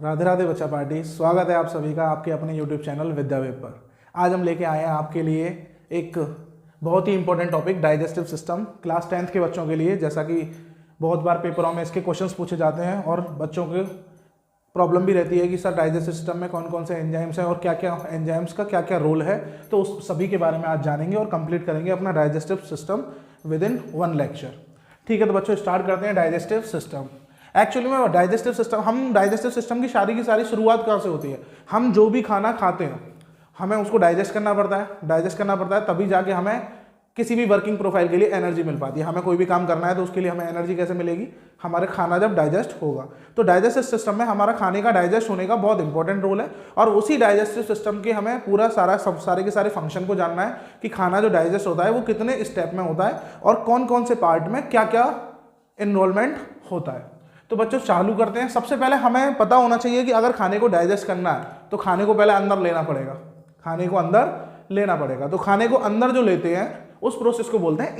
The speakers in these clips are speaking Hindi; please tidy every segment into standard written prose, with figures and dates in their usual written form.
राधे राधे बच्चा पार्टी, स्वागत है आप सभी का आपके अपने YouTube चैनल विद्या वेब पर। आज हम लेके आए हैं आपके लिए एक बहुत ही important topic, digestive system, class 10th के बच्चों के लिए। जैसा कि बहुत बार पेपरों में इसके क्वेश्चंस पूछे जाते हैं और बच्चों को प्रॉब्लम भी रहती है कि सर डाइजेस्टिव सिस्टम में कौन कौन से एंजाइम्स हैं और क्या क्या एंजाइम्स का क्या क्या रोल है। तो उस सभी के बारे में आज जानेंगे और कंप्लीट करेंगे अपना digestive system with in 1 lecture. ठीक है, तो बच्चों स्टार्ट करते हैं डाइजेस्टिव सिस्टम। एक्चुअली में डाइजेस्टिव सिस्टम की सारी शुरुआत कहाँ से होती है? हम जो भी खाना खाते हैं हमें उसको डाइजेस्ट करना पड़ता है, तभी जाके हमें किसी भी वर्किंग प्रोफाइल के लिए एनर्जी मिल पाती है। हमें कोई भी काम करना है तो उसके लिए हमें एनर्जी कैसे मिलेगी? हमारे खाना जब डाइजेस्ट होगा। तो डाइजेस्टिव सिस्टम में हमारा खाने का डाइजेस्ट होने का बहुत इंपॉर्टेंट रोल है और उसी डाइजेस्टिव सिस्टम के हमें पूरा सारे के सारे फंक्शन को जानना है कि खाना जो डाइजेस्ट होता है वो कितने स्टेप में होता है और कौन कौन से पार्ट में क्या क्या इन्वॉल्वमेंट होता है। तो बच्चों चालू करते हैं। सबसे पहले हमें पता होना चाहिए कि अगर खाने को डाइजेस्ट करना है तो खाने को पहले अंदर लेना पड़ेगा। तो खाने को अंदर जो लेते हैं उस प्रोसेस को बोलते हैं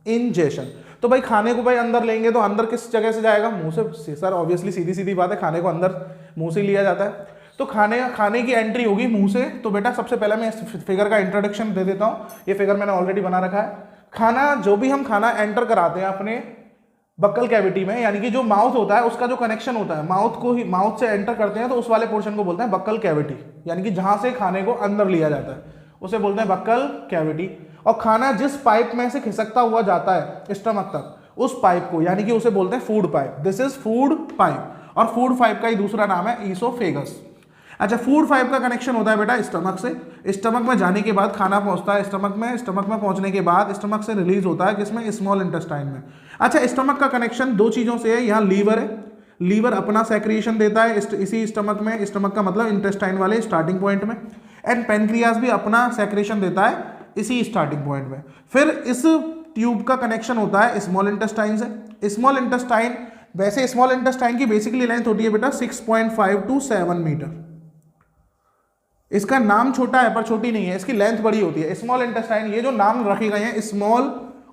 इंजेशन। तो भाई खाने को अंदर लेंगे तो अंदर किस जगह से जाएगा? मुंह से। सर ऑब्वियसली सीधी बात है, खाने को अंदर मुंह से लिया जाता है। तो खाने की एंट्री होगी मुंह से। तो बेटा सबसे पहले मैं इस फिगर का इंट्रोडक्शन दे देता हूँ। ये फिगर मैंने ऑलरेडी बना रखा है। खाना जो भी हम खाना एंटर कराते हैं अपने बक्कल कैविटी में, यानी कि जो माउथ होता है उसका जो कनेक्शन होता है, माउथ से एंटर करते हैं तो उस वाले पोर्शन को बोलते हैं बक्कल कैविटी, यानी कि जहां से खाने को अंदर लिया जाता है उसे बोलते हैं बक्कल कैविटी। और खाना जिस पाइप में से खिसकता हुआ जाता है स्टमक तक, उस पाइप को यानी कि उसे बोलते हैं food pipe. This is food pipe और फूड पाइप का ही दूसरा नाम है ईसोफेगस। अच्छा, फूड पाइप का कनेक्शन होता है बेटा स्टमक से। स्टमक में जाने के बाद खाना पहुंचता है स्टमक में पहुंचने के बाद स्टमक से रिलीज होता है किसमें? स्मॉल इंटेस्टाइन में। अच्छा, स्टमक का कनेक्शन 2 चीजों से है। यहाँ लीवर है, लीवर अपना सेक्रेशन देता है इसी स्टमक में, स्टमक का मतलब इंटेस्टाइन वाले स्टार्टिंग पॉइंट में, एंड पेनक्रियास भी अपना सेक्रेशन देता है इसी स्टार्टिंग पॉइंट में। फिर इस ट्यूब का कनेक्शन होता है स्मॉल इंटेस्टाइन से। स्मॉल इंटेस्टाइन, वैसे स्मॉल इंटेस्टाइन की बेसिकली लेंथ होती है बेटा 6.5 to 7 मीटर। इसका नाम छोटा है पर छोटी नहीं है, इसकी लेंथ बड़ी होती है। स्मॉल इंटेस्टाइन, ये जो नाम रखे गए हैं स्मॉल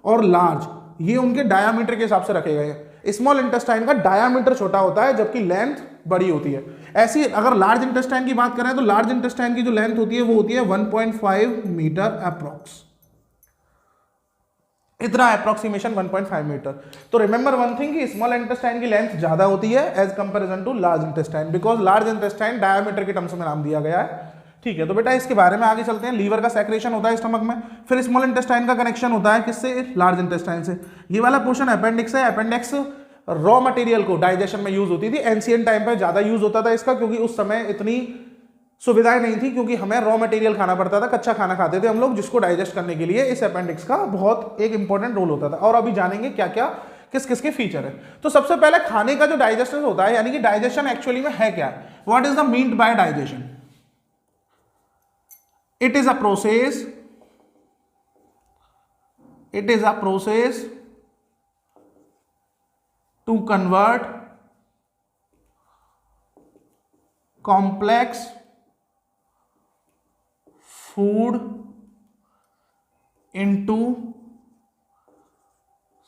और लार्ज, ये उनके डायामीटर के हिसाब से रखे गए हैं। स्मॉल इंटेस्टाइन का डायामीटर छोटा होता है जबकि लेंथ बड़ी होती है। ऐसी अगर लार्ज इंटेस्टाइन की बात करें तो लार्ज इंटेस्टाइन की जो लेंथ होती है वो होती है 1.5 मीटर अप्रॉक्स। इतना अप्रोक्सीमेशन 1.5 मीटर। तो रिमेंबर वन थिंग कि स्मॉल इंटेस्टाइन की लेंथ ज्यादा होती है as comparison to large intestine, because large intestine diameter के टर्म्स में नाम दिया गया है। ठीक है, तो बेटा इसके बारे में आगे चलते हैं। लीवर का सेक्रेशन होता है स्टमक में, फिर स्मॉल इंटेस्टाइन का कनेक्शन होता है किससे? लार्ज इंटेस्टाइन से। ये वाला पोर्शन अपेंडिक्स है। अपेंडिक्स रॉ मटेरियल को डाइजेशन में यूज होती थी। एंशिएंट टाइम पे ज्यादा यूज होता था इसका, क्योंकि उस समय इतनी सुविधाएं नहीं थी, क्योंकि हमें रॉ मटेरियल खाना पड़ता था, कच्चा खाना खाते थे हम लोग, जिसको डाइजेस्ट करने के लिए इस अपेंडिक्स का बहुत एक इंपॉर्टेंट रोल होता था। और अभी जानेंगे क्या क्या किस के फीचर है। तो सबसे पहले खाने का जो डाइजेशन होता है, यानी कि डाइजेशन एक्चुअली में है क्या? What is the meant by digestion? It is a process to convert complex food into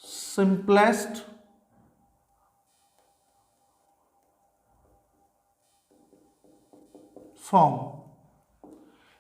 simplest form।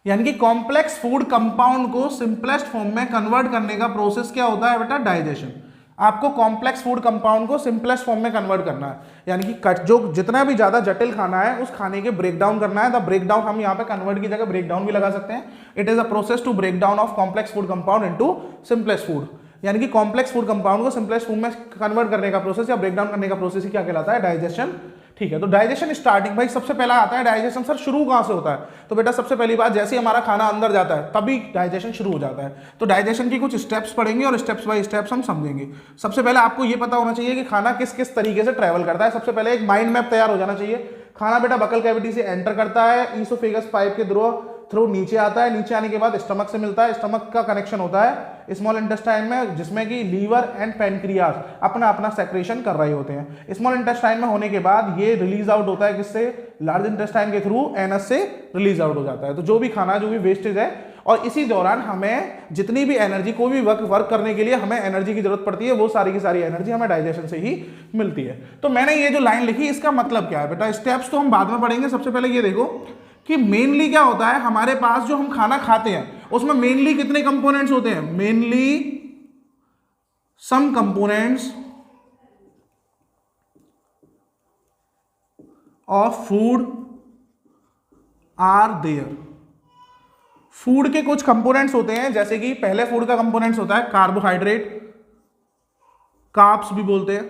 यानी कि कॉम्प्लेक्स फूड कंपाउंड को सिंपलेस्ट फॉर्म में कन्वर्ट करने का प्रोसेस क्या होता है बेटा? डाइजेशन। आपको कॉम्प्लेक्स फूड कंपाउंड को सिंपलेस्ट फॉर्म में कन्वर्ट करना है, यानी कि जो जितना भी ज्यादा जटिल खाना है उस खाने के ब्रेक डाउन करना है। द ब्रेक डाउन हम यहाँ पे कन्वर्ट की जगह ब्रेक डाउन भी लगा सकते हैं। It is a process to break down of complex food compound into simplest food, यानी कि कॉम्प्लेक्स फूड कंपाउंड को सिंपलेस्ट फॉर्म में कन्वर्ट करने का प्रोसेस या ब्रेक डाउन करने का प्रोसेस ही क्या कहलाता है? डाइजेशन। ठीक है, तो डाइजेशन स्टार्टिंग, भाई सबसे पहला आता है डाइजेशन। सर शुरू कहां से होता है? तो बेटा सबसे पहली बात, जैसे ही हमारा खाना अंदर जाता है तभी डाइजेशन शुरू हो जाता है। तो डाइजेशन की कुछ स्टेप्स पढ़ेंगे और स्टेप्स बाय स्टेप्स हम समझेंगे। सबसे पहले आपको ये पता होना चाहिए कि खाना किस किस तरीके से ट्रेवल करता है। सबसे पहले एक माइंड मैप तैयार हो जाना चाहिए। खाना बेटा बक्कल कैविटी से एंटर करता है, ईसोफेगस पाइप के थ्रू नीचे आता है, नीचे आने के बाद स्टमक से मिलता है। स्टमक का कनेक्शन होता है स्मॉल इंटेस्टाइन में, जिसमें कि लीवर एंड पेनक्रियास अपना अपना सेक्रेशन कर रहे होते हैं। स्मॉल इंटेस्टाइन में होने के बाद ये रिलीज आउट होता है किससे? लार्ज इंटेस्टाइन के थ्रू एनस से रिलीज आउट हो जाता है। तो जो भी खाना, जो भी वेस्टेज है और इसी दौरान हमें जितनी भी एनर्जी, कोई भी वर्क करने के लिए हमें एनर्जी की जरूरत पड़ती है, वो सारी की सारी एनर्जी हमें डाइजेशन से ही मिलती है। तो मैंने ये जो लाइन लिखी इसका मतलब क्या है बेटा, स्टेप्स तो हम बाद में पढ़ेंगे। सबसे पहले ये देखो कि मेनली क्या होता है हमारे पास, जो हम खाना खाते हैं उसमें मेनली कितने कंपोनेंट्स होते हैं, mainly some components of food are there. Food के कुछ कंपोनेंट्स होते हैं, जैसे कि पहले फूड का कंपोनेंट्स होता है कार्बोहाइड्रेट, कार्ब्स भी बोलते हैं,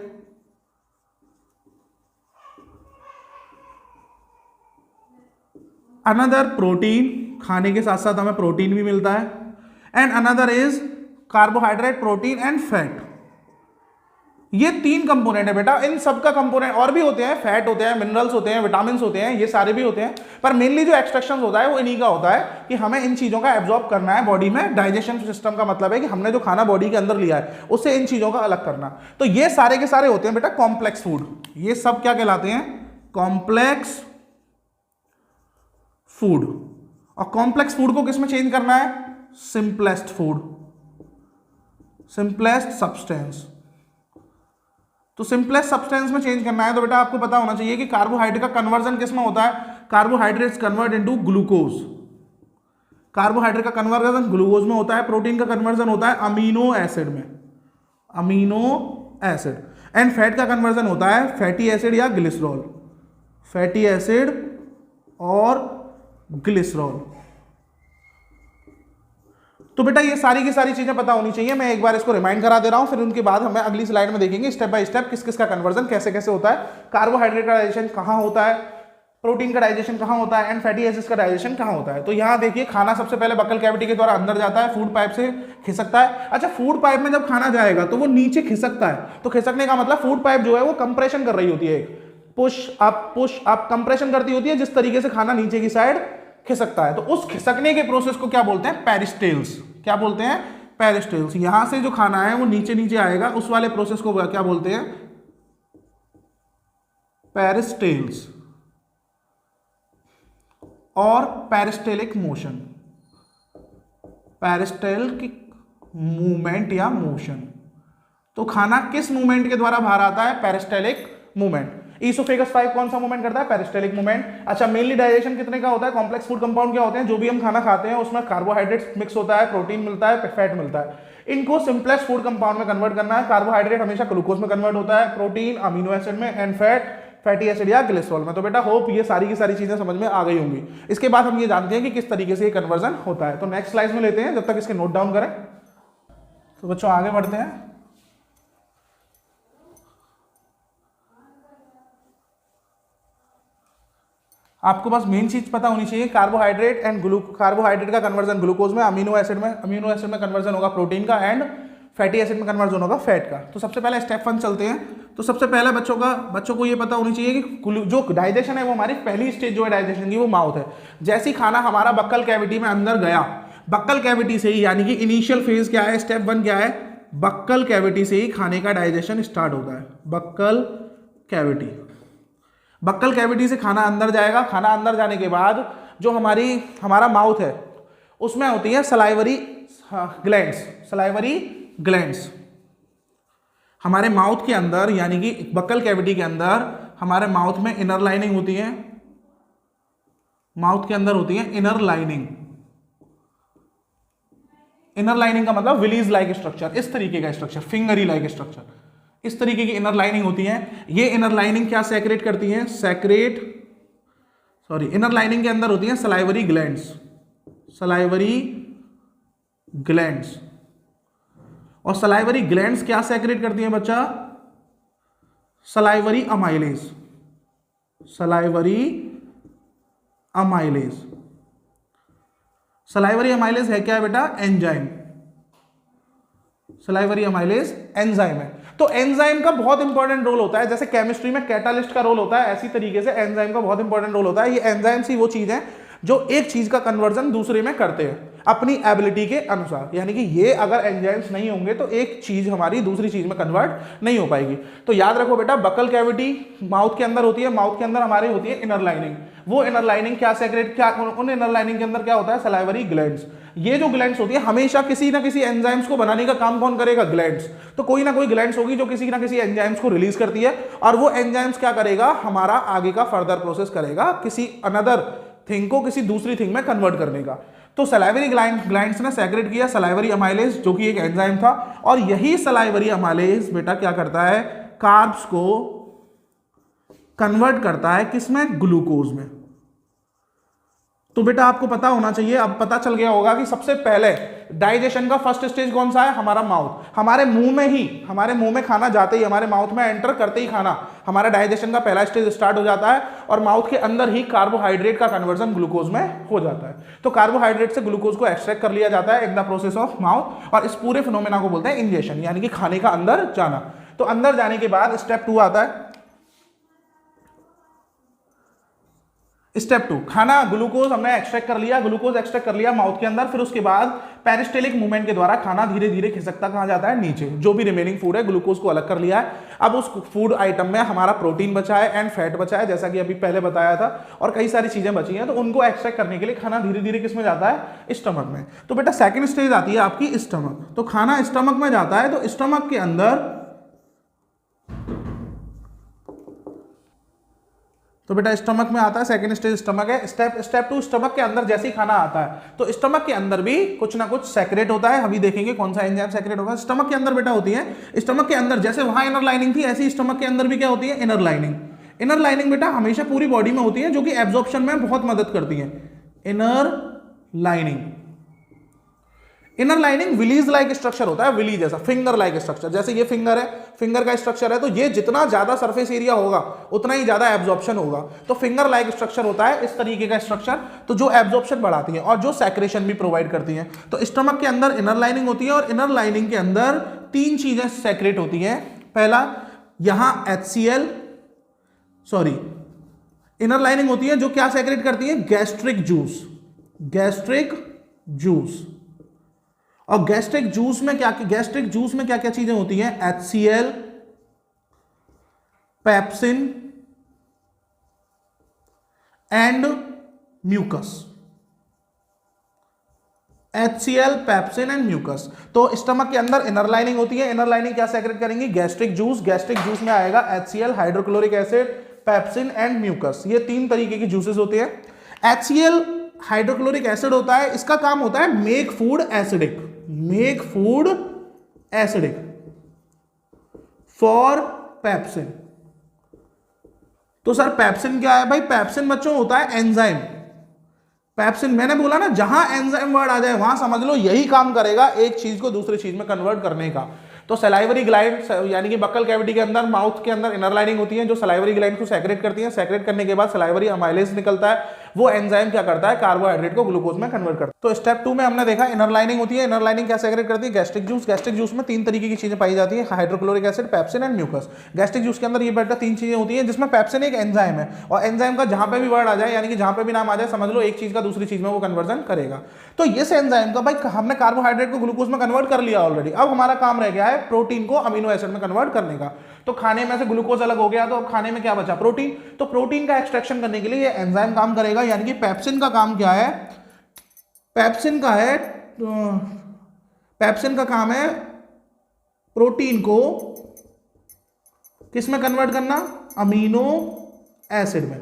अनदर प्रोटीन, खाने के साथ साथ हमें प्रोटीन भी मिलता है, and another is carbohydrate, protein and fat. ये 3 कंपोनेंट है बेटा। इन सब का कंपोनेंट और भी होते हैं, फैट होते हैं, मिनरल्स होते हैं, विटामिन होते हैं, ये सारे भी होते हैं, पर मेनली जो एक्सट्रैक्शन होता है वो इन्हीं का होता है कि हमें इन चीजों का एब्जॉर्ब करना है बॉडी में। डाइजेशन सिस्टम का मतलब है कि हमने जो खाना बॉडी के अंदर लिया है उससे इन चीजों का अलग करना। तो ये सारे के सारे होते हैं बेटा कॉम्प्लेक्स फूड। ये सब क्या कहलाते हैं, कॉम्प्लेक्स फूड। और कॉम्प्लेक्स फूड को किसमें चेंज करना है, सिंपलेस्ट फूड, सिंपलेस्ट सब्सटेंस। तो सिंपलेस्ट सब्सटेंस में चेंज करना है तो बेटा आपको पता होना चाहिए कि कार्बोहाइड्रेट का कन्वर्जन किसमें होता है, carbohydrates convert into glucose. Carbohydrate का कन्वर्जन ग्लूकोज में होता है, प्रोटीन का कन्वर्जन होता है अमीनो एसिड में, अमीनो एसिड, एंड फैट का कन्वर्जन होता है फैटी एसिड या ग्लिसरॉल, फैटी एसिड और ग्लिसरॉल। तो बेटा ये सारी की सारी चीजें पता होनी चाहिए। मैं एक बार इसको रिमाइंड करा दे रहा हूं, फिर उनके बाद हमें अगली स्लाइड में देखेंगे स्टेप बाय स्टेप किस किस का कन्वर्जन कैसे कैसे होता है, कार्बोहाइड्रेट का डाइजेशन कहां होता है, प्रोटीन का डाइजेशन कहां होता है, एंड फैटी एसिड्स का डाइजेशन कहां होता है। तो यहां देखिए खाना सबसे पहले बक्कल कैविटी के द्वारा अंदर जाता है, फूड पाइप से खिसकता है। अच्छा, फूड पाइप में जब खाना जाएगा तो वो नीचे खिसकता है, तो खिसकने का मतलब फूड पाइप जो है वो कंप्रेशन कर रही होती है, पुश अप कंप्रेशन करती होती है, जिस तरीके से खाना नीचे की साइड खिसकता है। तो उस खिसकने के प्रोसेस को क्या बोलते हैं, पेरिस्टेल्स। क्या बोलते हैं, पेरिस्टेल्स। यहां से जो खाना है वो नीचे नीचे आएगा, उस वाले प्रोसेस को क्या बोलते हैं, पेरिस्टेल्स और पेरिस्टेलिक मोशन, पेरिस्टेलिक मूवमेंट या मोशन। तो खाना किस मूवमेंट के द्वारा बाहर आता है, पेरिस्टेलिक मूवमेंट। ईसोफेगस 5 कौन सा मूवमेंट करता है, पेरिस्टेलिक मूवमेंट। अच्छा, मेनली डाइजेशन कितने का होता है, कॉम्प्लेक्स फूड कंपाउंड क्या होते हैं, जो भी हम खाना खाते हैं उसमें कार्बोहाइड्रेट्स मिक्स होता है, प्रोटीन मिलता है, फैट मिलता है। इनको सिंपलेस्ट फूड कंपाउंड में कन्वर्ट करना है। कार्बोहाइड्रेट हमेशा ग्लूकोज में कन्वर्ट होता है, प्रोटीन अमीनो एसिड में, एंड फैट फैटी एसिड या ग्लिसरॉल में। तो बेटा होप ये सारी की सारी चीजें समझ में आ गई होंगी। इसके बाद हम ये जानते हैं कि किस तरीके से ये कन्वर्जन होता है। तो नेक्स्ट स्लाइड में लेते हैं, जब तक इसके नोट डाउन करें। तो बच्चों आगे बढ़ते हैं। आपको बस मेन चीज पता होनी चाहिए, कार्बोहाइड्रेट एंड कार्बोहाइड्रेट का कन्वर्जन ग्लूकोज में, अमीनो एसिड में कन्वर्जन होगा प्रोटीन का, एंड फैटी एसिड में कन्वर्जन होगा फैट का। तो सबसे पहले स्टेप 1 चलते हैं। तो सबसे पहले बच्चों को ये पता होनी चाहिए कि जो डाइजेशन है वो हमारी पहली स्टेज जो है डाइजेशन की वो माउथ है। जैसी खाना हमारा बक्कल कैविटी में अंदर गया, बक्कल कैविटी से ही, यानी कि इनिशियल फेज क्या है, स्टेप 1 क्या है, बक्कल कैविटी से ही खाने का डाइजेशन स्टार्ट होता है। बक्कल कैविटी से खाना अंदर जाएगा। खाना अंदर जाने के बाद जो हमारा माउथ है उसमें होती है सलाइवरी ग्लैंड्स। हमारे माउथ के अंदर, यानी कि बक्कल कैविटी के अंदर हमारे माउथ में इनर लाइनिंग होती है, माउथ के अंदर होती है इनर लाइनिंग। इनर लाइनिंग का मतलब विलीज लाइक स्ट्रक्चर, इस तरीके का स्ट्रक्चर, फिंगरी लाइक स्ट्रक्चर, इस तरीके की इनर लाइनिंग होती है। ये इनर लाइनिंग क्या सेक्रेट करती है, इनर लाइनिंग के अंदर होती है सलाइवरी ग्लैंड्स। और सलाइवरी ग्लैंड्स क्या सेक्रेट करती हैं बच्चा, सलाइवरी अमाइलेज। सलाइवरी अमाइलेज है क्या है बेटा, एंजाइम। सलाइवरी अमाइलेज एंजाइम है। तो एंजाइम का बहुत इंपॉर्टेंट रोल होता है, जैसे केमिस्ट्री में कैटालिस्ट का रोल होता है, ऐसी तरीके से एंजाइम का बहुत इंपॉर्टेंट रोल होता है। ये एंजाइम्स ही वो चीज है जो एक चीज का कन्वर्जन दूसरे में करते हैं। अपनी एबिलिटी के अनुसार, यानी कि ये अगर एंजाइम्स नहीं होंगे तो एक चीज हमारी दूसरी चीज में कन्वर्ट नहीं हो पाएगी। तो याद रखो बेटा, बकल कैविटी माउथ के अंदर होती है, माउथ के अंदर हमारी होती है इनर लाइनिंग। वो इनर लाइनिंग क्या सेक्रेट, क्या उन इनर लाइनिंग के अंदर क्या होता है, सलाइवरी ग्लैंड्स। ये जो ग्लैंड्स होती है हमेशा किसी ना किसी एंजाइम्स को बनाने का काम कौन करेगा, ग्लैंड्स। तो कोई ना कोई ग्लैंड्स होगी जो किसी ना किसी एंजाइम्स को रिलीज करती है, और वो एंजाइम्स क्या करेगा, हमारा आगे का फर्दर प्रोसेस करेगा किसी अनदर थिंग को किसी दूसरी थिंग में कन्वर्ट करने का। तो सलाइवरी ग्लैंड्स ने सेक्रेट किया सलाइवरी अमाइलेज, जो कि एक एंजाइम था, और यही सलाइवरी अमाइलेज बेटा क्या करता है, कार्ब्स को कन्वर्ट करता है किसमें, ग्लूकोज में। तो बेटा आपको पता होना चाहिए, अब पता चल गया होगा कि सबसे पहले डाइजेशन का फर्स्ट स्टेज कौन सा है, हमारा माउथ। हमारे मुंह में खाना जाते ही, हमारे माउथ में एंटर करते ही खाना, हमारा डाइजेशन का पहला स्टेज स्टार्ट हो जाता है, और माउथ के अंदर ही कार्बोहाइड्रेट का कन्वर्जन ग्लूकोज में हो जाता है। तो कार्बोहाइड्रेट से ग्लूकोज को एक्सट्रैक्ट कर लिया जाता है in the process of mouth, और इस पूरे फिनोमेना को बोलते हैं इंजेशन, यानी कि खाने का अंदर जाना। तो अंदर जाने के बाद स्टेप 2 आता है। स्टेप 2, खाना ग्लूकोज हमने एक्सट्रैक्ट कर लिया, ग्लूकोज एक्सट्रैक्ट कर लिया माउथ के अंदर, फिर उसके बाद पेरिस्टेलिक मूवमेंट के द्वारा खाना धीरे धीरे खिसकता कहां जाता है, नीचे। जो भी रिमेनिंग फूड है ग्लूकोज को अलग कर लिया है। अब उस फूड आइटम में हमारा प्रोटीन बचा है एंड फैट बचा है, जैसा कि अभी पहले बताया था, और कई सारी चीजें बची हैं। तो उनको एक्सट्रैक्ट करने के लिए खाना धीरे धीरे किसमें जाता है, स्टमक में। तो बेटा सेकंड स्टेज आती है आपकी स्टमक। तो खाना स्टमक में जाता है, तो स्टमक के अंदर, तो बेटा स्टमक में आता है, सेकंड स्टेज स्टमक है। स्टेप 2, स्टमक के अंदर जैसे ही खाना आता है तो स्टमक के अंदर भी कुछ ना कुछ सेक्रेट होता है। अभी देखेंगे कौन सा एंजाइम सेक्रेट होगा। स्टमक के अंदर बेटा होती है, स्टमक के अंदर जैसे वहां इनर लाइनिंग थी, ऐसी स्टमक के अंदर भी क्या होती है, इनर लाइनिंग। इनर लाइनिंग बेटा हमेशा पूरी बॉडी में होती है, जो कि एब्जॉर्प्शन में बहुत मदद करती है। Inner lining, inner lining villi like structure होता है, विली जैसा, फिंगर लाइक स्ट्रक्चर। जैसे ये फिंगर है, फिंगर का स्ट्रक्चर है, तो ये जितना ज्यादा सरफेस एरिया होगा उतना ही ज्यादा एब्जॉर्प्शन होगा। तो फिंगर लाइक स्ट्रक्चर होता है इस तरीके का स्ट्रक्चर, तो जो एब्जॉर्प्शन बढ़ाती है और जो सैक्रेशन भी प्रोवाइड करती है। तो स्टमक के अंदर इनर लाइनिंग होती है, और इनर लाइनिंग के अंदर 3 चीजें सेक्रेट होती हैं। पहला, यहां HCl, इनर लाइनिंग होती है जो क्या सेक्रेट करती है, गैस्ट्रिक जूस, गैस्ट्रिक जूस। और गैस्ट्रिक जूस में क्या क्या चीजें होती हैं, HCl, pepsin and mucus. HCl, pepsin and mucus. तो स्टमक के अंदर इनर लाइनिंग होती है, इनर लाइनिंग क्या सेक्रेट करेंगी, गैस्ट्रिक जूस। गैस्ट्रिक जूस में आएगा HCl, hydrochloric acid, pepsin and mucus. ये 3 तरीके की जूसेस होते हैं। HCl हाइड्रोक्लोरिक एसिड होता है, इसका काम होता है make food acidic, make food acidic for pepsin. तो सर पेप्सिन क्या है भाई, पेप्सिन बच्चों होता है एंजाइम। पेप्सिन मैंने बोला ना, जहां एंजाइम वर्ड आ जाए वहां समझ लो यही काम करेगा एक चीज को दूसरी चीज में कन्वर्ट करने का। तो सलाइवरी ग्लैंड, यानी कि बक्कल कैविटी के अंदर माउथ के अंदर इनर लाइनिंग होती है जो सलाइवरी ग्लैंड को सेक्रेट करती है। सेक्रेट करने के बाद सलाइवरी अमाइलेज निकलता है, वो एंजाइम क्या करता है, कार्बोहाइड्रेट को ग्लूकोज में कन्वर्ट करता है। तो स्टेप 2 में हमने देखा इनर लाइनिंग होती है। इनर लाइनिंग क्या सेक्रेट करती है, गैस्ट्रिक जूस। गैस्ट्रिक जूस में 3 तरीके की चीजें पाई जाती है, hydrochloric acid, pepsin and mucus. Gastric juice के अंदर ये बेटा 3 चीजें होती है, जिसमें पेप्सिन एक एंजाइम है, और एंजाइम का जहां पे भी वर्ड आ जाए, यानी कि जहां पे भी नाम आ जाए, समझ लो एक चीज का दूसरी चीज में वो कन्वर्जन करेगा। तो इस एंजाइम का भाई हमने कार्बोहाइड्रेट को ग्लूकोज में कन्वर्ट कर लिया ऑलरेडी। अब हमारा काम रह गया है प्रोटीन को अमीनो एसिड में कन्वर्ट करने का। तो खाने में से ग्लूकोज अलग हो गया, तो अब खाने में क्या बचा, प्रोटीन। तो प्रोटीन का एक्सट्रैक्शन करने के लिए ये एंजाइम काम करेगा, यानी कि पेप्सिन का काम क्या है, पेप्सिन का काम है प्रोटीन को किस में कन्वर्ट करना, अमीनो एसिड में।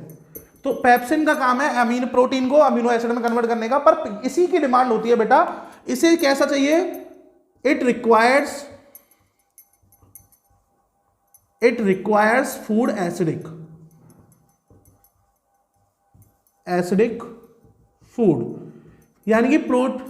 तो पेप्सिन का काम है प्रोटीन को अमीनो एसिड में कन्वर्ट करने का, पर इसी की डिमांड होती है बेटा, इसे कैसा चाहिए, it requires food acidic food. यानी कि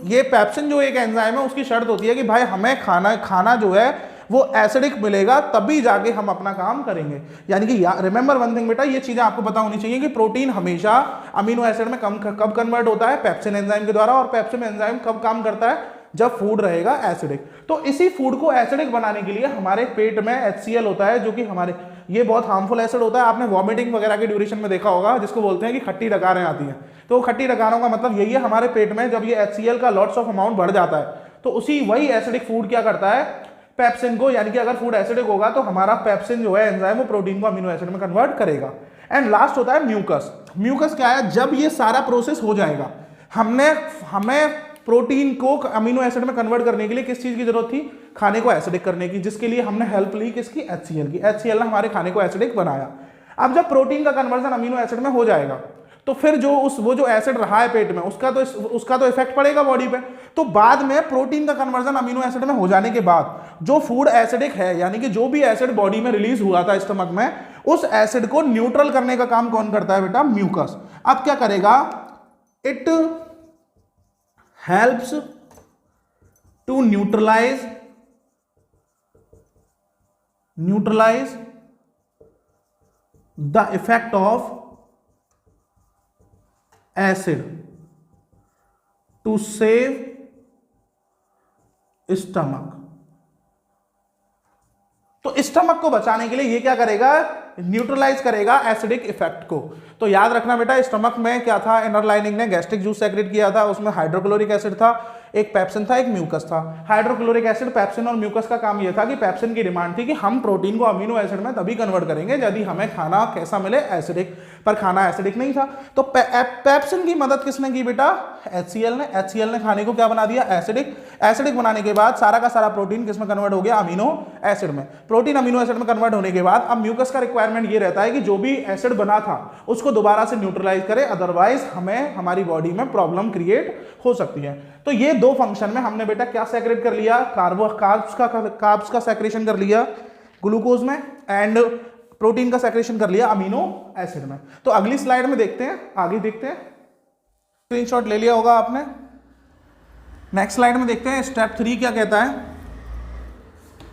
ये पेप्सिन जो एक एंजाइम है उसकी शर्त होती है कि भाई हमें खाना जो है वो एसिडिक मिलेगा, तभी जाके हम अपना काम करेंगे। यानी कि रिमेंबर वन थिंग बेटा, ये चीजें आपको पता होनी चाहिए कि प्रोटीन हमेशा अमीनो एसिड में कब कन्वर्ट होता है, पेप्सिन एंजाइम के द्वारा। और पेप्सिन एंजाइम कब काम करता है, जब फूड रहेगा एसिडिक। तो इसी फूड को एसिडिक बनाने के लिए हमारे पेट में HCl होता है, जो कि हमारे ये बहुत हार्मफुल एसिड होता है। आपने वॉमिटिंग वगैरह के ड्यूरेशन में देखा होगा, जिसको बोलते हैं कि खट्टी डकारें आती हैं। तो खट्टी डकारों का मतलब यही है, हमारे पेट में जब ये HCl का लॉट्स ऑफ अमाउंट बढ़ जाता है तो उसी वही एसिडिक फूड क्या करता है, पेप्सिन को, यानी कि अगर फूड एसिडिक होगा तो हमारा पेप्सिन जो है एंजाइम वो प्रोटीन को अमीनो एसिड में कन्वर्ट करेगा। एंड लास्ट होता है म्यूकस। म्यूकस क्या है, जब ये सारा प्रोसेस हो जाएगा, हमें प्रोटीन को अमीनो एसिड में कन्वर्ट करने के लिए किस चीज की जरूरत थी, खाने को एसिडिक करने की, जिसके लिए हमने हेल्प ली किसकी, HCl की। HCl ने हमारे खाने को एसिडिक बनाया। अब जब प्रोटीन का कन्वर्जन अमीनो एसिड में हो जाएगा तो फिर वो जो एसिड रहा है पेट में उसका तो इफेक्ट पड़ेगा बॉडी पे। तो बाद में प्रोटीन का कन्वर्जन अमीनो एसिड में हो जाने के बाद जो फूड एसिडिक है, यानी कि जो भी एसिड बॉडी में रिलीज हुआ था स्टमक में, उस एसिड को न्यूट्रल करने का काम कौन करता है बेटा, म्यूकस। अब क्या करेगा, it helps to neutralise the effect of acid to save stomach. तो स्टमक को बचाने के लिए ये क्या करेगा, न्यूट्रलाइज करेगा एसिडिक इफेक्ट को। तो याद रखना बेटा, स्टमक में क्या था, इनर लाइनिंग ने गैस्ट्रिक जूस सेक्रेट किया था, उसमें हाइड्रोक्लोरिक एसिड था, एक पेप्सिन था, एक म्यूकस था। हाइड्रोक्लोरिक एसिड, पेप्सिन और म्यूकस का काम यह था कि पेप्सिन की डिमांड थी कि हम प्रोटीन को अमीनो एसिड में तभी कन्वर्ट करेंगे यदि हमें खाना कैसा मिले, एसिडिक, पर खाना एसिडिक नहीं था। तो पेप्सिन की मदद किसने की बेटा, HCl ने खाने को क्या बना दिया, एसिडिक बनाने के बाद सारा का सारा प्रोटीन किसमें कन्वर्ट हो गया, अमीनो एसिड में। प्रोटीन अमीनो एसिड में कन्वर्ट होने के बाद अब म्यूकस का रिक्वायरमेंट ये रहता है कि जो भी एसिड बना था उसको दोबारा से न्यूट्रलाइज करे, अदरवाइज हमें हमारी बॉडी में प्रॉब्लम क्रिएट हो सकती है। तो ये दो फंक्शन में हमने बेटा क्या सेक्रेट कर लिया, कार्ब्स का सेक्रेशन कर लिया ग्लूकोज में, एंड प्रोटीन का सेक्रेशन कर लिया अमीनो एसिड में। तो अगली स्लाइड में देखते हैं, आगे देखते हैं, स्क्रीनशॉट ले लिया होगा आपने। नेक्स्ट स्लाइड में देखते हैं स्टेप 3 क्या कहता है।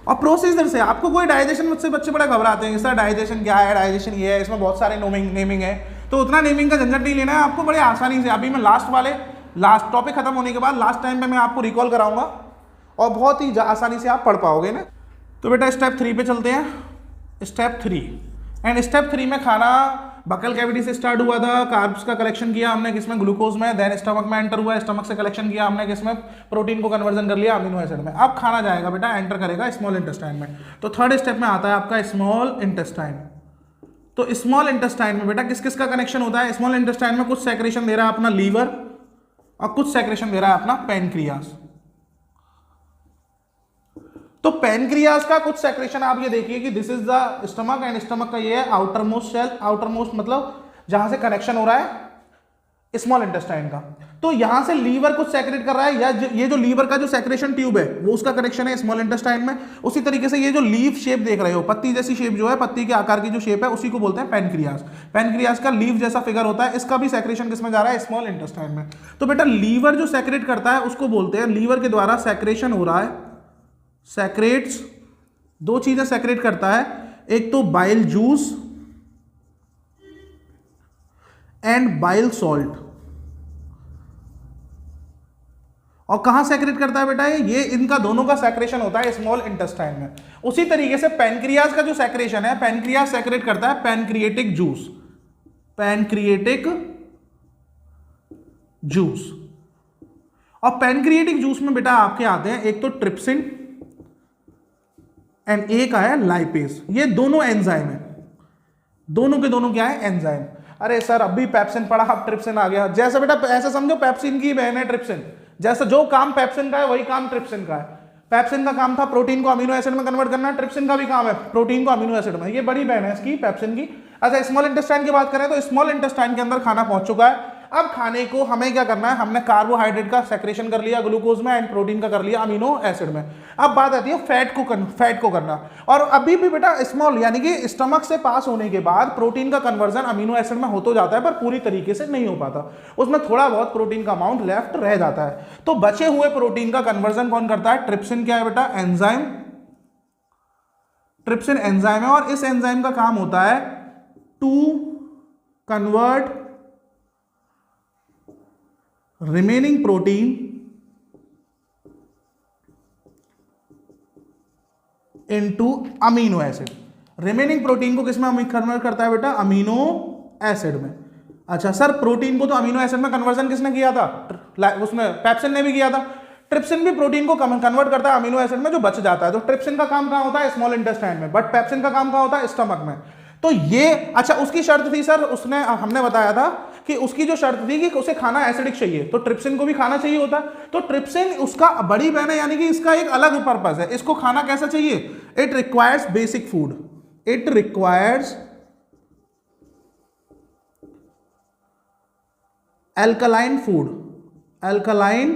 और प्रोसीजर से आपको कोई डाइजेशन, मुझसे बच्चे बड़ा घबराते हैं सर डाइजेशन क्या है, डाइजेशन ये है, इसमें बहुत सारे नेमिंग है, तो उतना नेमिंग का झंझट नहीं लेना है आपको, बड़े आसानी से। अभी मैं लास्ट टॉपिक खत्म होने के बाद लास्ट टाइम पे मैं आपको रिकॉल कराऊंगा और बहुत ही आसानी से आप पढ़ पाओगे ना। तो बेटा स्टेप 3 पे चलते हैं। स्टेप 3 एंड स्टेप 3 में खाना बकल कैविटी से स्टार्ट हुआ था, कार्ब्स का कलेक्शन किया हमने किसमें, ग्लूकोज में, देन स्टमक में एंटर हुआ, स्टमक से कलेक्शन किया हमने किसमें, प्रोटीन को कन्वर्जन कर लिया अमीनो एसिड में। अब खाना जाएगा बेटा, एंटर करेगा स्मॉल इंटेस्टाइन में। तो थर्ड स्टेप में आता है आपका स्मॉल इंटेस्टाइन। तो स्मॉल इंटेस्टाइन में बेटा किस किस का कनेक्शन होता है, स्मॉल इंटेस्टाइन में कुछ सेक्रेशन दे रहा है अपना लीवर और कुछ सेक्रेशन दे रहा है अपना पैनक्रियास। तो पैनक्रियास का कुछ सेक्रेशन आप ये देखिए कि this is the stomach, and stomach का ये है outermost cell, outermost मतलब जहां से कनेक्शन हो रहा है स्मॉल इंटेस्टाइन का। तो यहां से लीवर कुछ सेक्रेट कर रहा है, या ये जो लीवर का जो सेक्रेशन ट्यूब है वो उसका कनेक्शन है स्मॉल इंटेस्टाइन में। उसी तरीके से ये जो लीफ शेप देख रहे हो, पत्ती जैसी शेप जो है, पत्ती के आकार की जो शेप है, उसी को बोलते हैं पैनक्रियास। पैनक्रियास का लीफ जैसा फिगर होता है, इसका भी सेक्रेशन किसमें जा रहा है, स्मॉल इंटेस्टाइन में। तो बेटा लीवर जो सेक्रेट करता है उसको बोलते हैं, लीवर के द्वारा सेक्रेशन हो रहा है, सेक्रेट्स, दो चीजें सेक्रेट करता है, एक तो bile juice and bile salt. और कहां सेक्रेट करता है बेटा, ये इनका दोनों का सेक्रेशन होता है स्मॉल इंटेस्टाइन में। उसी तरीके से पैनक्रियास का जो सेक्रेशन है, पैनक्रियास सेक्रेट करता है पैनक्रिएटिक जूस, पैनक्रिएटिक जूस। और पैनक्रिएटिक जूस में बेटा आपके आते हैं एक तो ट्रिप्सिन एंड एक है लाइपेज। ये दोनों एंजाइम है, दोनों के दोनों क्या है, एंजाइम। अरे सर अभी पेप्सिन पढ़ा, अब ट्रिप्सिन आ गया, जैसे बेटा ऐसा समझो पेप्सिन की बहन है ट्रिप्सिन। जैसा जो काम पेप्सिन का है वही काम ट्रिप्सिन का है। पेप्सिन का काम था प्रोटीन को अमीनो एसिड में कन्वर्ट करना, ट्रिप्सिन का भी काम है प्रोटीन को अमीनो एसिड में। ये बड़ी बहन है इसकी, पेप्सिन की। अच्छा स्मॉल इंटेस्टाइन की बात करें तो स्मॉल इंटेस्टाइन के अंदर खाना पहुंच चुका है। अब खाने को हमें क्या करना है, हमने कार्बोहाइड्रेट का सेक्रेशन कर लिया ग्लूकोज में, एंड प्रोटीन का कर लिया अमीनो एसिड में। अब बात आती है फैट को करना। और अभी भी बेटा स्मॉल यानी कि स्टमक से पास होने के बाद प्रोटीन का कन्वर्जन अमीनो एसिड में हो तो जाता है, पर पूरी तरीके से नहीं हो पाता, उसमें थोड़ा बहुत प्रोटीन का अमाउंट लेफ्ट रह जाता है। तो बचे हुए प्रोटीन का कन्वर्जन कौन करता है, ट्रिप्सिन क्या है बेटा, एंजाइम। ट्रिप्सिन एंजाइम है, और इस एंजाइम का काम होता है to convert remaining protein into amino acid। Remaining protein को किसमें कन्वर्ट करता है बेटा? अमीनो एसिड में। अच्छा सर, प्रोटीन को तो अमीनो एसिड में कन्वर्जन किसने किया था? उसमें पेप्सिन ने भी किया था। ट्रिप्सिन भी प्रोटीन को कन्वर्ट करता है अमीनो एसिड में जो बच जाता है। तो ट्रिप्सिन का काम कहां होता है? स्मॉल इंटेस्टाइन में, बट पेप्सिन का काम कहां होता है? स्टमक में। तो ये अच्छा, उसकी शर्त थी सर, उसने हमने बताया था कि उसकी जो शर्त थी कि उसे खाना एसिडिक चाहिए, तो ट्रिप्सिन को भी खाना चाहिए होता है। तो ट्रिप्सिन उसका बड़ी बहन है, यानी कि इसका एक अलग पर्पस है। इसको खाना कैसा चाहिए? It requires basic food, it requires alkaline food. Alkaline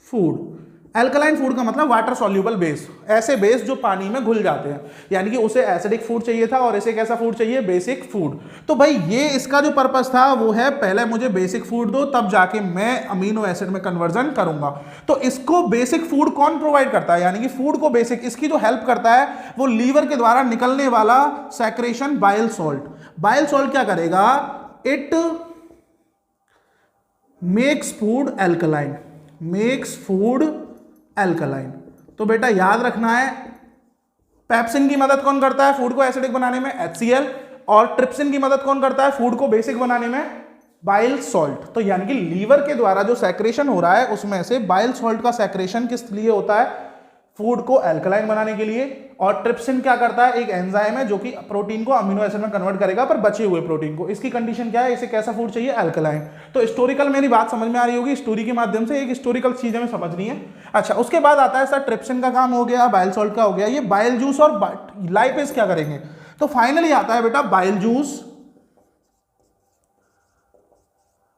food, alkaline food का मतलब वाटर सॉल्यूबल बेस, ऐसे बेस जो पानी में घुल जाते हैं, यानी कि उसे एसिडिक फूड चाहिए था और इसे कैसा फूड चाहिए? Basic food. तो भाई ये इसका जो पर्पस था वो है पहले मुझे बेसिक फूड दो, तब जाके मैं अमीनो एसिड में कन्वर्जन करूंगा। तो इसको बेसिक फूड कौन प्रोवाइड करता है? यानी कि फूड को बेसिक, इसकी जो हेल्प करता है वो लीवर के द्वारा निकलने वाला secretion bile salt. Bile salt क्या करेगा? It makes food alkaline, makes food alkaline. तो बेटा याद रखना है, पेप्सिन की मदद कौन करता है फूड को एसिडिक बनाने में? HCl। और ट्रिप्सिन की मदद कौन करता है फूड को बेसिक बनाने में? Bile salt. तो यानी कि लीवर के द्वारा जो सेक्रेशन हो रहा है उसमें से बाइल सॉल्ट का सेक्रेशन किस लिए होता है? फूड को एल्कलाइन बनाने के लिए। और ट्रिप्सिन क्या करता है? एक एंजाइम है जो कि प्रोटीन को अमीनो एसिड में कन्वर्ट करेगा, पर बचे हुए प्रोटीन को। इसकी कंडीशन क्या है? इसे कैसा फूड चाहिए? एल्कलाइन। तो हिस्टोरिकल मेरी बात समझ में आ रही होगी, स्टोरी के माध्यम से एक हिस्टोरिकल चीजें हमें समझनी है। अच्छा, उसके बाद आता है सर ट्रिप्सिन का काम हो गया, बाइल सॉल्ट का हो गया, ये बाइल जूस और लाइपेज क्या करेंगे? तो फाइनली आता है बेटा bile juice,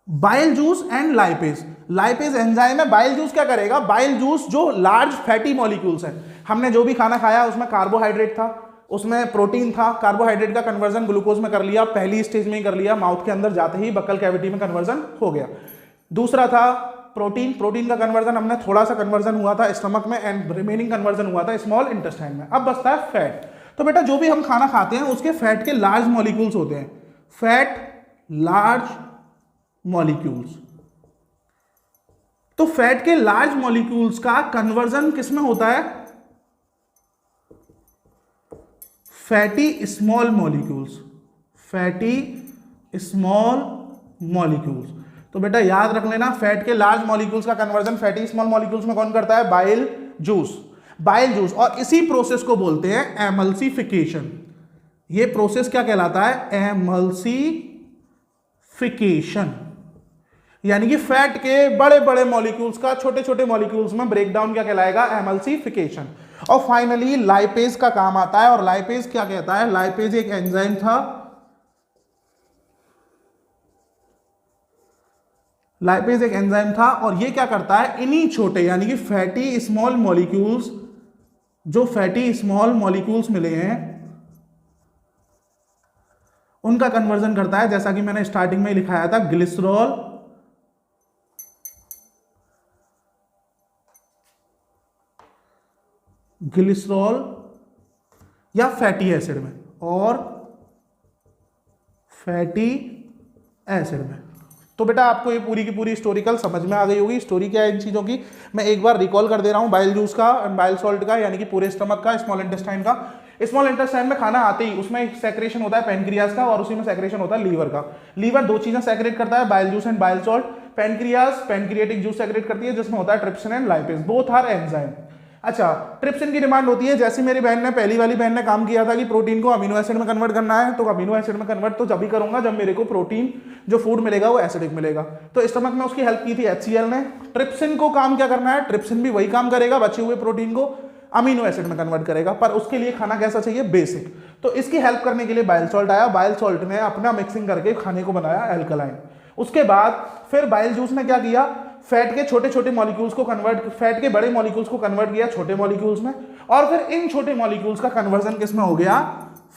bile juice and lipase. Lipase enzyme है, बाइल जूस क्या करेगा? बाइल जूस जो लार्ज फैटी मॉलिक्यूल्स हैं, हमने जो भी खाना खाया उसमें कार्बोहाइड्रेट था, उसमें प्रोटीन था, कार्बोहाइड्रेट का कन्वर्जन ग्लूकोज में कर लिया, पहली स्टेज में ही कर लिया, माउथ के अंदर जाते ही बक्कल कैविटी में कन्वर्जन हो गया। दूसरा था प्रोटीन, प्रोटीन का कन्वर्जन हमने थोड़ा सा कन्वर्जन हुआ था स्टमक में, एंड रिमेनिंग कन्वर्जन हुआ था स्मॉल इंटेस्टाइन में। अब बचता है फैट। तो बेटा जो भी हम खाना खाते हैं उसके फैट के लार्ज मॉलिक्यूल्स होते हैं, फैट लार्ज मॉलिक्यूल्स। तो फैट के लार्ज मॉलिक्यूल्स का कन्वर्जन किसमें होता है? Fatty small molecules, fatty small molecules. तो बेटा याद रख लेना, फैट के लार्ज मॉलिक्यूल्स का कन्वर्जन फैटी स्मॉल मॉलिक्यूल्स में कौन करता है? Bile juice, bile juice. और इसी प्रोसेस को बोलते हैं एमल्सिफिकेशन। ये प्रोसेस क्या कहलाता है? एमल्सिफिकेशन। यानी कि फैट के बड़े बड़े मॉलिक्यूल्स का छोटे छोटे मॉलिक्यूल्स में ब्रेकडाउन क्या कहलाएगा? एमल्सिफिकेशन। और फाइनली लाइपेज का काम आता है, और लाइपेज क्या कहता है? लाइपेज एक एंजाइम था, लाइपेज एक एंजाइम था, और ये क्या करता है? इन्हीं छोटे यानी कि फैटी स्मॉल मॉलिक्यूल्स, जो फैटी स्मॉल मॉलिक्यूल्स मिले हैं उनका कन्वर्जन करता है, जैसा कि मैंने स्टार्टिंग में लिखाया था, ग्लिसरॉल, ग्लिसरॉल या फैटी एसिड में, और फैटी एसिड में। तो बेटा आपको ये पूरी की पूरी हिस्टोरिकल समझ में आ गई होगी। स्टोरी क्या है इन चीजों की, मैं एक बार रिकॉल कर दे रहा हूं। बाइल जूस का, बाइल सॉल्ट का, यानी कि पूरे स्टमक का, स्मॉल इंटेस्टाइन का। स्मॉल इंटेस्टाइन में खाना आते ही उसमें एक सेक्रेशन होता है पैनक्रियाज का, और उसी में सेक्रेशन होता है लीवर का। लीवर दो चीजें सेक्रेट करता है, bile juice and bile salt. Pancreas pancreatic juice secrete करती है जिसमें होता है trypsin and lipase, both are enzyme. अच्छा, ट्रिप्सिन की डिमांड होती है, जैसी मेरी बहन ने, पहली वाली बहन ने काम किया था कि प्रोटीन को अमीनो एसिड में कन्वर्ट करना है, तो अमीनो एसिड में कन्वर्ट तो जब भी करूंगा जब मेरे को प्रोटीन जो फूड मिलेगा वो एसिडिक मिलेगा। तो स्टमक में उसकी हेल्प की थी HCl ने। ट्रिप्सिन को काम क्या करना है? ट्रिप्सिन भी वही काम करेगा, बचे हुए प्रोटीन को अमीनो एसिड में कन्वर्ट करेगा, पर उसके लिए खाना कैसा चाहिए? बेसिक। तो इसकी हेल्प करने के लिए बाइल सॉल्ट आया। बाइल सॉल्ट ने अपना मिक्सिंग करके खाने को बनाया एल्कलाइन। उसके बाद फिर बाइल जूस ने क्या किया? फैट के छोटे छोटे मॉलिक्यूल्स को कन्वर्ट, फैट के बड़े मॉलिक्यूल्स को कन्वर्ट किया छोटे मॉलिक्यूल्स में, और फिर इन छोटे मॉलिक्यूल्स का कन्वर्जन किसमें हो गया?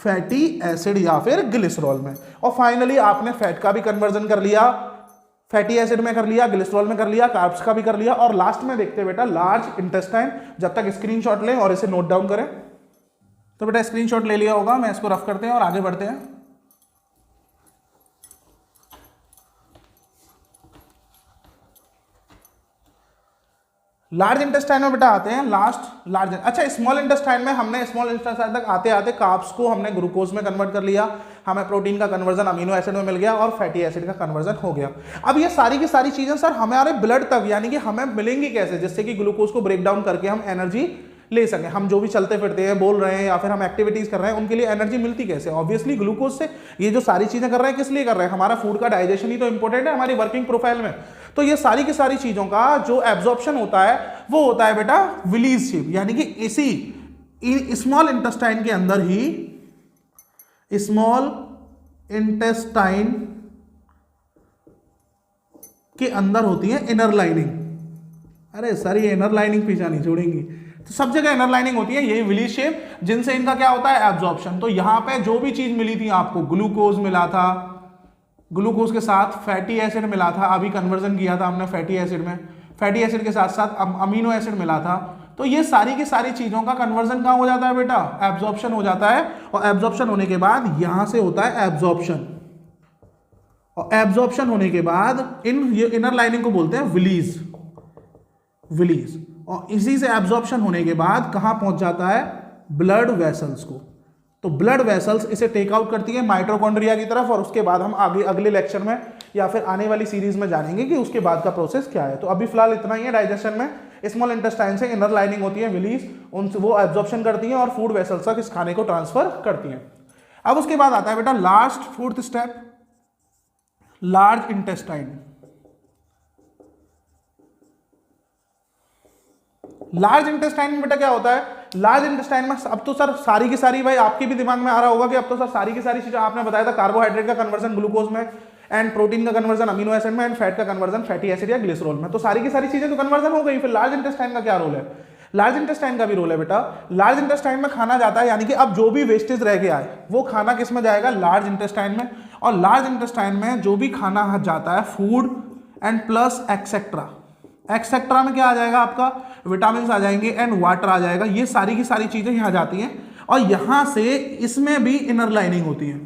फैटी एसिड या फिर ग्लिसरॉल में। और फाइनली आपने फैट का भी कन्वर्जन कर लिया, फैटी एसिड में कर लिया, ग्लिसरॉल में कर लिया, कार्ब्स का भी कर लिया, और लास्ट में देखते हैं बेटा लार्ज इंटेस्टाइन। जब तक स्क्रीनशॉट लें और इसे नोट डाउन करें। तो बेटा स्क्रीनशॉट ले लिया होगा, मैं इसको रफ करते हैं और आगे बढ़ते हैं। लार्ज इंटेस्टाइन में बेटा आते हैं लास्ट लार्ज, अच्छा स्मॉल इंटेस्टाइन में हमने स्मॉल इंटेस्टाइन तक आते आते कार्ब्स को हमने ग्लूकोज में कन्वर्ट कर लिया, हमें प्रोटीन का कन्वर्जन अमीनो एसिड में मिल गया और फैटी एसिड का कन्वर्जन हो गया। अब ये सारी की सारी चीजें सर हमारे ब्लड तक यानी कि हमें मिलेंगी कैसे, जिससे कि ग्लूकोज को ब्रेक डाउन करके हम एनर्जी ले सकें। हम जो भी चलते फिरते हैं, बोल रहे हैं या फिर हम एक्टिविटीज कर रहे हैं, उनके लिए एनर्जी मिलती कैसे, ऑब्वियसली ग्लूकोज से। ये जो सारी चीजें कर रहे हैं किस लिए कर रहे हैं, हमारा फूड का डाइजेशन ही तो इंपॉर्टेंट है हमारी वर्किंग प्रोफाइल में। तो ये सारी की सारी चीजों का जो एब्जॉर्प्शन होता है वो होता है बेटा विलीज शेप, यानी कि इसी स्मॉल इंटेस्टाइन के अंदर ही, स्मॉल इंटेस्टाइन के अंदर होती है इनर लाइनिंग। अरे सर ये इनर लाइनिंग पीछा नहीं छोड़ेंगी, तो सब जगह इनर लाइनिंग होती है, यही विलीज शेप, जिनसे इनका क्या होता है एब्जॉर्प्शन। तो यहां पे जो भी चीज मिली थी आपको, ग्लूकोज मिला था, ग्लूकोज के साथ फैटी एसिड मिला था, अभी कन्वर्जन किया था हमने फैटी एसिड में, फैटी एसिड के साथ साथ अमीनो एसिड मिला था। तो ये सारी की सारी चीजों का कन्वर्जन कहां हो जाता है बेटा, एब्जॉर्प्शन हो जाता है। और एब्जॉर्प्शन होने के बाद यहां से होता है एब्जॉर्प्शन, और एब्जॉर्प्शन होने के बाद इनर लाइनिंग को बोलते हैं विलीज, विलीज। और इसी से एब्जॉर्प्शन होने के बाद कहां पहुंच जाता है, ब्लड वेसल्स को। तो ब्लड वेसल्स इसे टेक आउट करती है माइटोकॉन्ड्रिया की तरफ, और उसके बाद हम आगे अगले लेक्चर में या फिर आने वाली सीरीज में जानेंगे कि उसके बाद का प्रोसेस क्या है। तो अभी फिलहाल इतना ही है डाइजेशन में। स्मॉल इंटेस्टाइन से इनर लाइनिंग होती है विलीज, उनसे वो एब्जॉर्प्शन करती है और फूड वेसल्स तक इस खाने को ट्रांसफर करती है। अब उसके बाद आता है बेटा last fourth step, large intestine. Large intestine में बेटा क्या होता है, लार्ज इंटेस्टाइन में अब तो सर सारी की सारी, भाई आपके भी दिमाग में आ रहा होगा कि अब तो सर सारी की सारी चीजें आपने बताया था, कार्बोहाइड्रेट का कन्वर्जन ग्लूकोज में, एंड प्रोटीन का कन्वर्जन अमीनो एसिड में, एंड फैट का कन्वर्जन फैटी एसिड या ग्लिसरॉल में। तो सारी की सारी चीजें तो कन्वर्जन हो गई, फिर लार्ज इंटेस्टाइन का क्या रोल है, लार्ज इंटेस्टाइन का भी रोल है बेटा। लार्ज इंटेस्टाइन में खाना जाता है, यानी कि अब जो भी वेस्टेज रह गया है वो खाना किस में जाएगा, लार्ज इंटेस्टाइन में। और लार्ज इंटेस्टाइन में जो भी खाना जाता है, food and plus etcetera, etcetera में क्या आ जाएगा आपका, विटामिन आ जाएंगे एंड वाटर आ जाएगा। ये सारी की सारी चीजें यहां जाती हैं, और यहां से इसमें भी इनर लाइनिंग होती है,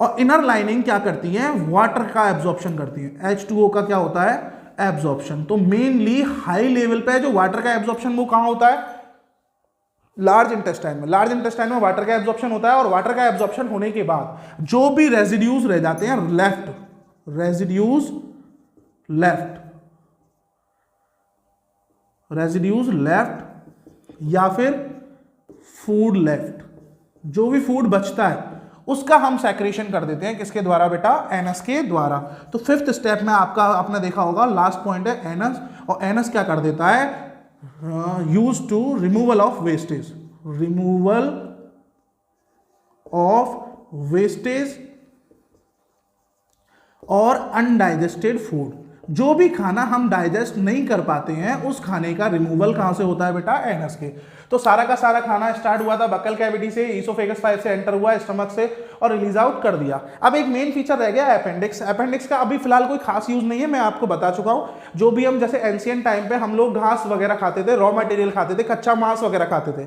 और इनर लाइनिंग क्या करती है, वाटर का एब्जॉर्प्शन करती है। H2O का क्या होता है, एब्जॉर्प्शन। तो मेनली हाई लेवल पे जो वाटर का एब्जॉर्प्शन वो कहां होता है, लार्ज इंटेस्टाइन में। लार्ज इंटेस्टाइन में वाटर का एब्जॉर्प्शन होता है, और वाटर का एब्जॉर्प्शन होने के बाद जो भी रेजिड्यूज रह जाते हैं left, residues left, residues left या फिर फूड लेफ्ट, जो भी फूड बचता है उसका हम सैक्रेशन कर देते हैं किसके द्वारा बेटा, एनस के द्वारा। तो फिफ्थ स्टेप में आपका आपने देखा होगा लास्ट पॉइंट है एनस, और एनस क्या कर देता है, use to removal of wastage, removal of wastage और अनडाइजेस्टेड फूड। जो भी खाना हम डाइजेस्ट नहीं कर पाते हैं उस खाने का रिमूवल कहां से होता है बेटा, एनस के। तो सारा का सारा खाना स्टार्ट हुआ था बक्कल कैविटी से, ईसोफेगस पाइप से एंटर हुआ स्टमक से और रिलीज आउट कर दिया। अब एक मेन फीचर रह गया अपेंडिक्स। अपेंडिक्स का अभी फिलहाल कोई खास यूज नहीं है, मैं आपको बता चुका हूं। जो भी हम जैसे एंशिएंट टाइम पे हम लोग घास वगैरह खाते थे, रॉ मटेरियल खाते थे, कच्चा मांस वगैरह खाते थे,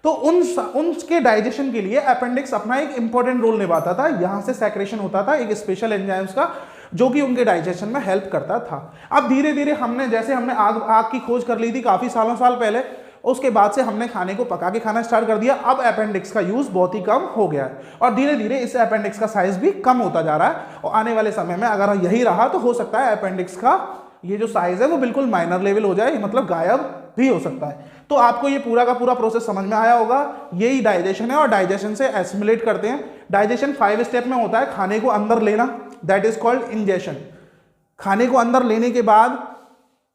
तो उनके डाइजेशन के लिए अपेंडिक्स अपना एक इंपॉर्टेंट रोल निभाता था। यहां से सैक्रेशन होता था एक स्पेशल एंजाइम्स का, जो कि उनके डाइजेशन में हेल्प करता था। अब धीरे धीरे हमने आग की खोज कर ली थी काफी सालों पहले, उसके बाद से हमने खाने को पका के खाना स्टार्ट कर दिया। अब अपेंडिक्स का यूज बहुत ही कम हो गया है, और धीरे धीरे इस अपेंडिक्स का साइज भी कम होता जा रहा है। और आने वाले समय में अगर यही रहा तो हो सकता है अपेंडिक्स का ये जो साइज है वो बिल्कुल माइनर लेवल हो जाए, मतलब गायब भी हो सकता है। तो आपको ये पूरा का पूरा प्रोसेस समझ में आया होगा, यही डाइजेशन है। और डाइजेशन से एसिमिलेट करते हैं। डाइजेशन 5 स्टेप में होता है, खाने को अंदर लेना, दैट इज कॉल्ड इंजेशन। खाने को अंदर लेने के बाद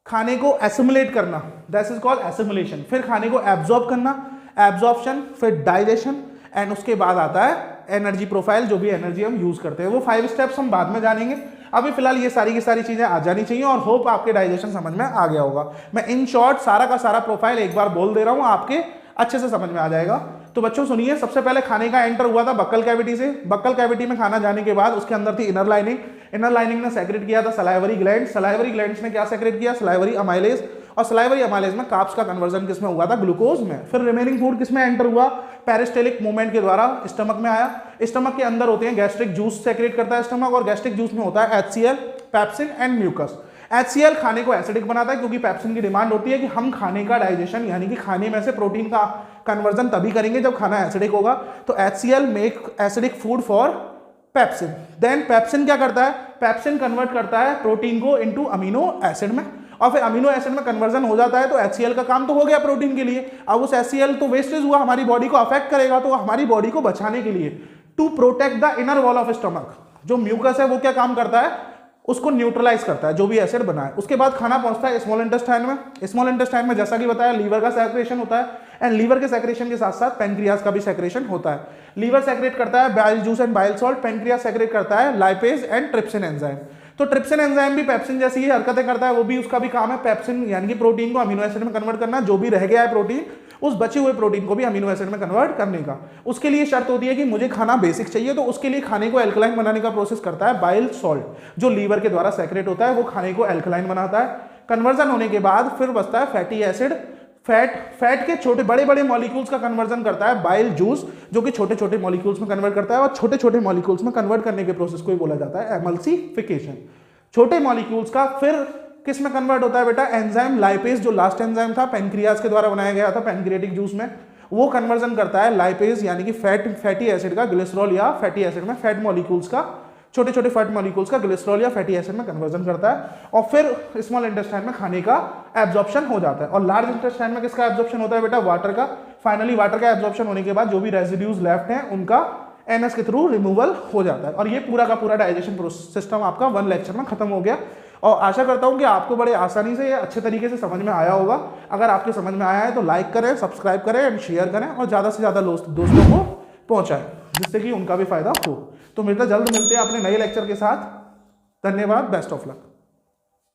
खाने को एसिमिलेट करना, दैट इज कॉल्ड एसिमिलेशन। फिर खाने को एब्जॉर्ब करना, एब्जॉर्प्शन, फिर डाइजेशन, एंड उसके बाद आता है एनर्जी प्रोफाइल, जो भी एनर्जी हम यूज करते हैं। वो 5 स्टेप्स हम बाद में जानेंगे। अभी फिलहाल ये सारी की सारी चीजें आ जानी चाहिए, और होप आपके डाइजेशन समझ में आ गया होगा। मैं इन शॉर्ट सारा का सारा प्रोफाइल एक बार बोल दे रहा हूं, आपके अच्छे से समझ में आ जाएगा। तो बच्चों सुनिए, सबसे पहले खाने का एंटर हुआ था बक्कल कैविटी से। बक्कल कैविटी में खाना जाने के बाद उसके अंदर थी इनर लाइनिंग। इनर लाइनिंग ने सेक्रेट किया था सलाइवरी ग्लैंड। सलाइवरी ग्लैंड्स ने क्या सेक्रेट किया, सलाइवरी अमाइलेज। और सलाइवरी अमाइलेज में कार्ब्स का कन्वर्जन किसमें हुआ था, ग्लूकोज में। फिर रिमेनिंग फूड किसमें एंटर हुआ, पेरिस्टेलिक मूवमेंट के द्वारा स्टमक में आया। स्टमक के अंदर होते हैं गैस्ट्रिक जूस सेक्रेट करता है स्टमक, और गैस्ट्रिक जूस में होता है HCl, pepsin and mucus. HCl खाने को एसिडिक बनाता है क्योंकि पेप्सिन की डिमांड होती है कि हम खाने का डाइजेशन यानी कि खाने में से प्रोटीन का कन्वर्जन तभी करेंगे जब खाना एसिडिक होगा। तो HCl make acidic food for pepsin. Then pepsin क्या करता है, पेप्सिन कन्वर्ट करता है प्रोटीन को इनटू अमीनो एसिड में, और फिर अमीनो एसिड में कन्वर्जन हो जाता है तो HCl का काम तो हो गया प्रोटीन के लिए। अब उस HCl तो वेस्टेज हुआ, हमारी बॉडी को अफेक्ट करेगा, तो हमारी बॉडी को बचाने के लिए to protect the inner wall of stomach, जो म्यूकस है वो क्या काम करता है, उसको न्यूट्रलाइज करता है जो भी एसिड बना है। उसके बाद खाना पहुंचता है स्मॉल इंटेस्टाइन में। स्मॉल इंटेस्टाइन में जैसा कि बताया लीवर का सेक्रेशन होता है, एंड लीवर के सेक्रेशन के साथ साथ पैंक्रियाज का भी सेक्रेशन होता है। लीवर सेक्रेट करता है bile juice and bile salt, pancreas secrete करता है लाइपेज एंड ट्रिप्सिन एंजाइम। तो ट्रिप्सिन एंजाइम भी पेप्सिन जैसी ही हरकतें करता है, वो भी उसका भी काम है पेप्सिन यानी कि प्रोटीन को अमीनो एसिड में कन्वर्ट करना, जो भी रह गया है प्रोटीन उस बचे हुए प्रोटीन को भी अमीनो एसिड में कन्वर्ट करने का। उसके लिए शर्त होती है कि मुझे खाना बेसिक चाहिए, तो उसके लिए खाने को एल्कलाइन बनाने का प्रोसेस करता है बाइल सॉल्ट, जो लीवर के द्वारा सेक्रेट होता है, वो खाने को एल्कलाइन बनाता है। कन्वर्जन होने के बाद फिर बचता है फैटी एसिड, फैट के छोटे बड़े बड़े मॉलिक्यूल्स का कन्वर्जन करता है बाइल जूस, जो कि छोटे छोटे मॉलिक्यूल्स में कन्वर्ट करता है, और छोटे छोटे मॉलिक्यूल्स में कन्वर्ट करने के प्रोसेस को ही बोला जाता है एमल्सिफिकेशन। छोटे मॉलिक्यूल्स का फिर किस में कन्वर्ट होता है बेटा, एंजाइम लाइपेज, जो लास्ट एंजाइम था पैंक्रियाज के द्वारा बनाया गया था पैंक्रियाटिक जूस में, वो कन्वर्जन करता है लाइपेज यानी कि फैटी एसिड का ग्लिसरॉल या फैटी एसिड में, फैट मॉलिक्यूल्स का छोटे छोटे फैट मॉलिक्यूल्स का ग्लिसरॉल या फैटी एसिड में कन्वर्जन करता है, और फिर स्मॉल इंटेस्टाइन में खाने का एब्जॉर्प्शन हो जाता है। और लार्ज इंटेस्टाइन में किसका एब्जॉर्प्शन होता है बेटा, वाटर का। फाइनली वाटर का एब्जॉर्प्शन होने के बाद जो भी रेजिड्यूज लेफ्ट हैं उनका एनएस के थ्रू रिमूवल हो जाता है। और ये पूरा का पूरा डाइजेशन सिस्टम आपका 1 लेक्चर में खत्म हो गया, और आशा करता हूं कि आपको बड़े आसानी से या अच्छे तरीके से समझ में आया होगा। अगर आपके समझ में आया है तो लाइक करें, सब्सक्राइब करें एंड शेयर करें, और ज़्यादा से ज़्यादा दोस्तों को पहुंचाएं, जिससे कि उनका भी फायदा हो। तो जल्द मिलते हैं अपने नए लेक्चर के साथ। धन्यवाद, बेस्ट ऑफ लक।